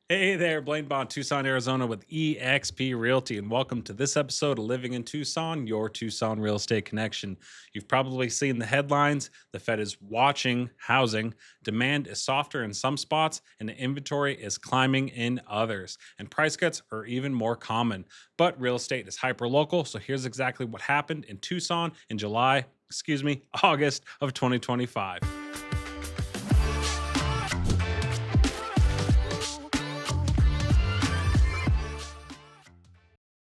Hey there, Blaine Bond, Tucson, Arizona with eXp Realty, and welcome to this episode of Living in Tucson, your Tucson real estate connection. You've probably seen the headlines. The Fed is watching housing. Demand is softer in some spots, and the inventory is climbing in others. And price cuts are even more common. But real estate is hyper local, so here's exactly what happened in Tucson in August of 2025.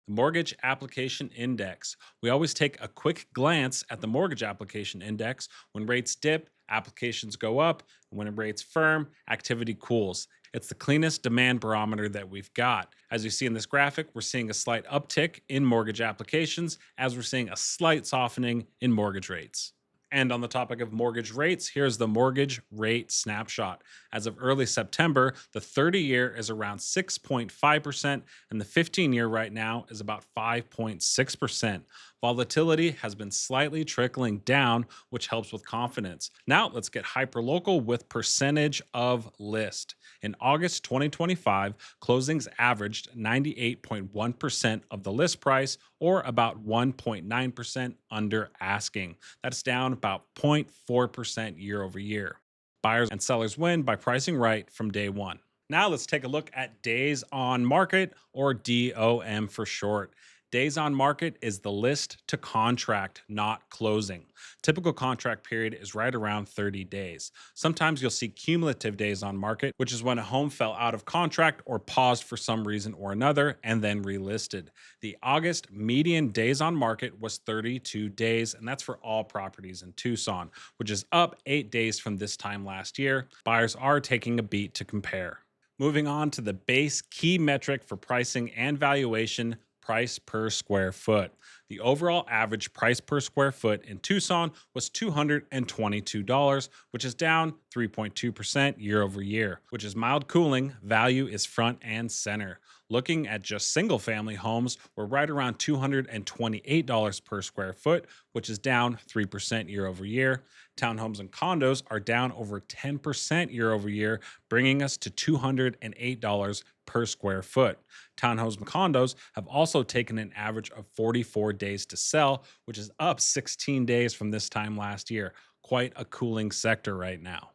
The Mortgage Application Index. We always take a quick glance at the Mortgage Application Index. When rates dip, applications go up. And when rates firm, activity cools. It's the cleanest demand barometer that we've got. As you see in this graphic, we're seeing a slight uptick in mortgage applications as we're seeing a slight softening in mortgage rates. And on the topic of mortgage rates, here's the mortgage rate snapshot. As of early September, the 30-year is around 6.5%, and the 15-year right now is about 5.6%. Volatility has been slightly trickling down, which helps with confidence. Now, let's get hyperlocal with percentage of list. In August 2025, closings averaged 98.1% of the list price, or about 1.9% under asking. That's down about 0.4% year over year. Buyers and sellers win by pricing right from day one. Now let's take a look at days on market, or DOM for short. Days on market is the list to contract, not closing. Typical contract period is right around 30 days. Sometimes you'll see cumulative days on market, which is when a home fell out of contract or paused for some reason or another and then relisted. The August median days on market was 32 days, and that's for all properties in Tucson, which is up 8 days from this time last year. Buyers are taking a beat to compare. Moving on to the base key metric for pricing and valuation, price per square foot. The overall average price per square foot in Tucson was $222, which is down 3.2% year over year, which is mild cooling. Value is front and center. Looking at just single family homes, we're right around $228 per square foot, which is down 3% year over year. Townhomes and condos are down over 10% year over year, bringing us to $208 per square foot. Townhomes and condos have also taken an average of 44 days to sell, which is up 16 days from this time last year. Quite a cooling sector right now.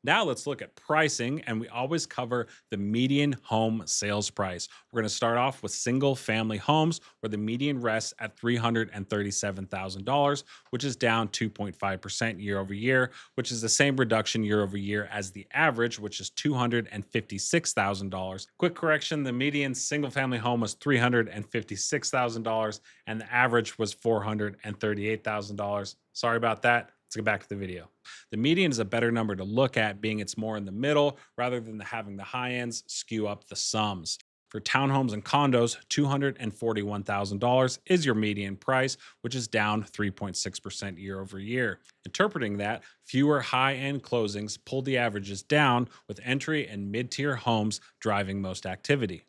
Now let's look at pricing, and we always cover the median home sales price. We're going to start off with single family homes, where the median rests at $337,000, which is down 2.5% year over year, which is the same reduction year over year as the average, which is $256,000. Quick correction, the median single family home was $356,000, and the average was $438,000. Sorry about that. Let's get back to the video. The median is a better number to look at, being it's more in the middle rather than having the high ends skew up the sums. For townhomes and condos, $241,000 is your median price, which is down 3.6% year over year. Interpreting that, fewer high end closings pulled the averages down, with entry and mid tier homes driving most activity.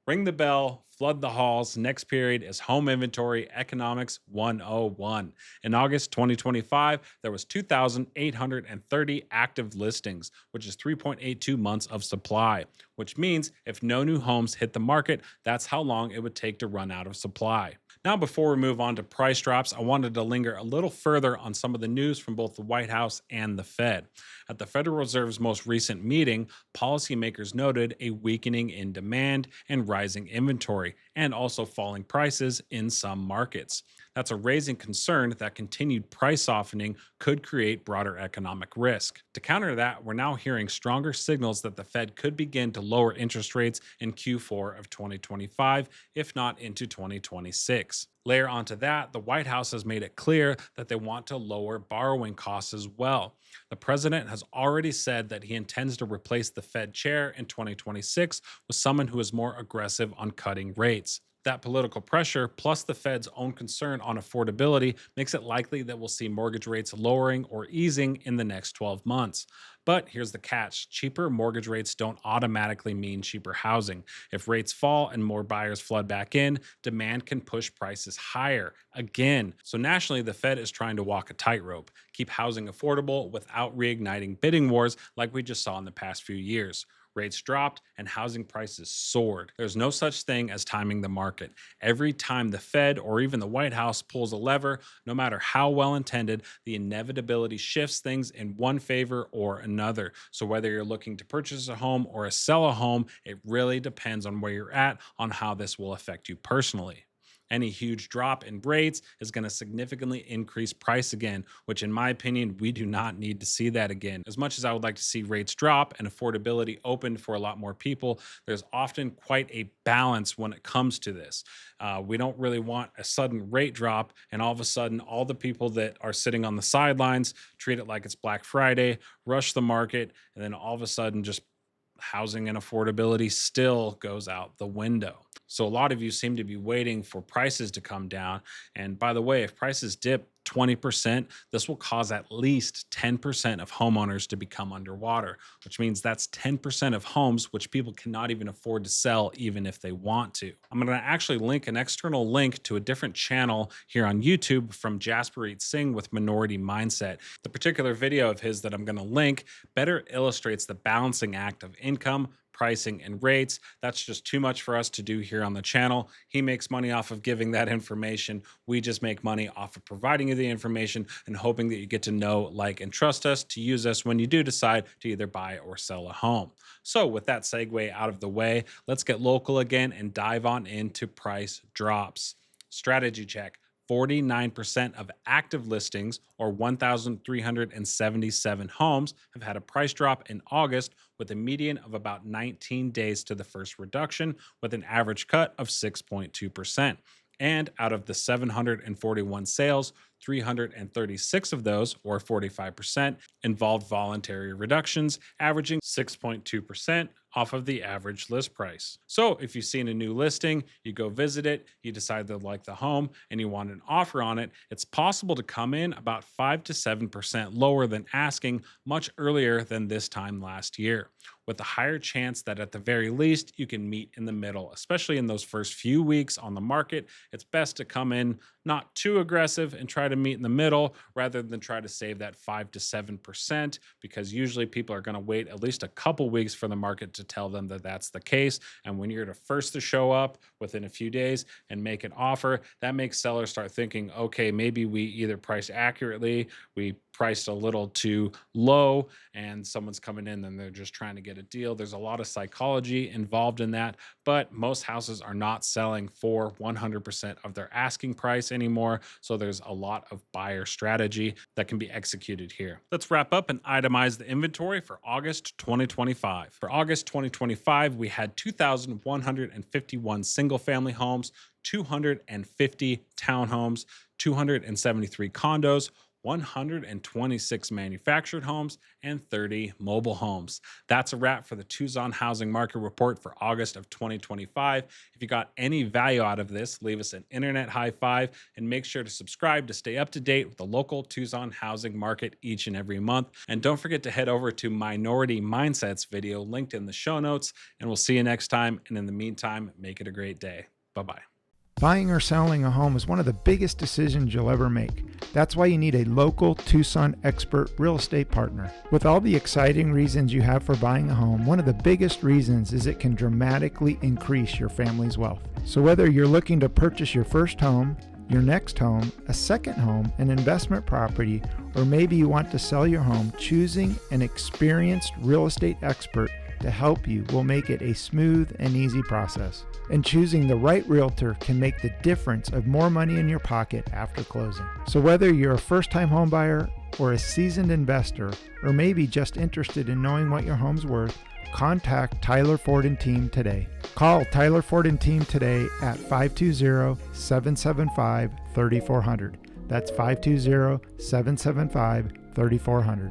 Ring the bell, flood the halls. Next period is Home Inventory Economics 101. In August 2025, there was 2,830 active listings, which is 3.82 months of supply, which means if no new homes hit the market, that's how long it would take to run out of supply. Now, before we move on to price drops, I wanted to linger a little further on some of the news from both the White House and the Fed. At the Federal Reserve's most recent meeting, policymakers noted a weakening in demand and rising inventory, and also falling prices in some markets. That's a raising concern that continued price softening could create broader economic risk. To counter that, we're now hearing stronger signals that the Fed could begin to lower interest rates in Q4 of 2025, if not into 2026. Layer onto that, the White House has made it clear that they want to lower borrowing costs as well. The president has already said that he intends to replace the Fed chair in 2026 with someone who is more aggressive on cutting rates. That political pressure, plus the Fed's own concern on affordability, makes it likely that we'll see mortgage rates lowering or easing in the next 12 months. But here's the catch: cheaper mortgage rates don't automatically mean cheaper housing. If rates fall and more buyers flood back in, demand can push prices higher again. So nationally, the Fed is trying to walk a tightrope, keep housing affordable without reigniting bidding wars like we just saw in the past few years. rates dropped, and housing prices soared. There's no such thing as timing the market. Every time the Fed or even the White House pulls a lever, no matter how well intended, the inevitability shifts things in one favor or another. So whether you're looking to purchase a home or sell a home, it really depends on where you're at on how this will affect you personally. Any huge drop in rates is going to significantly increase price again, which in my opinion, we do not need to see that again. As much as I would like to see rates drop and affordability open for a lot more people, there's often quite a balance when it comes to this. We don't really want a sudden rate drop and all of a sudden all the people that are sitting on the sidelines treat it like it's Black Friday, rush the market, and then all of a sudden just housing and affordability still goes out the window. So a lot of you seem to be waiting for prices to come down. And by the way, if prices dip 20%, this will cause at least 10% of homeowners to become underwater, which means that's 10% of homes which people cannot even afford to sell even if they want to. I'm going to actually link an external link to a different channel here on YouTube from Jaspreet Singh with Minority Mindset. The particular video of his that I'm going to link better illustrates the balancing act of income, pricing, and rates. That's just too much for us to do here on the channel. He makes money off of giving that information. We just make money off of providing you the information and hoping that you get to know, like, and trust us to use us when you do decide to either buy or sell a home. So with that segue out of the way, let's get local again and dive on into price drops. Strategy check. 49% of active listings, or 1,377 homes, have had a price drop in August, with a median of about 19 days to the first reduction, with an average cut of 6.2%. And out of the 741 sales, 336 of those, or 45%, involved voluntary reductions, averaging 6.2% off of the average list price. So if you've seen a new listing, you go visit it, you decide to like the home, and you want an offer on it, it's possible to come in about 5 to 7% lower than asking much earlier than this time last year, with a higher chance that at the very least you can meet in the middle. Especially in those first few weeks on the market, it's best to come in not too aggressive and try to meet in the middle rather than try to save that 5 to 7%, because usually people are going to wait at least a couple weeks for the market to tell them that that's the case. And when you're the first to show up within a few days and make an offer, that makes sellers start thinking, okay, maybe we either price accurately, we priced a little too low, and someone's coming in and they're just trying to get a deal. There's a lot of psychology involved in that, but most houses are not selling for 100% of their asking price anymore. So there's a lot of buyer strategy that can be executed here. Let's wrap up and itemize the inventory for August 2025. For August 2025, we had 2,151 single family homes, 250 townhomes, 273 condos, 126 manufactured homes, and 30 mobile homes. That's a wrap for the Tucson Housing Market Report for August of 2025. If you got any value out of this, leave us an internet high five and make sure to subscribe to stay up to date with the local Tucson housing market each and every month. And don't forget to head over to Minority Mindset's video linked in the show notes, and we'll see you next time. And in the meantime, make it a great day. Bye-bye. Buying or selling a home is one of the biggest decisions you'll ever make. That's why you need a local Tucson expert real estate partner. With all the exciting reasons you have for buying a home, one of the biggest reasons is it can dramatically increase your family's wealth. So whether you're looking to purchase your first home, your next home, a second home, an investment property, or maybe you want to sell your home, choosing an experienced real estate expert to help you will make it a smooth and easy process. And choosing the right realtor can make the difference of more money in your pocket after closing. So whether you're a first-time home buyer or a seasoned investor, or maybe just interested in knowing what your home's worth, contact Tyler Ford and Team today. Call Tyler Ford and Team today at 520-775-3400. That's 520-775-3400.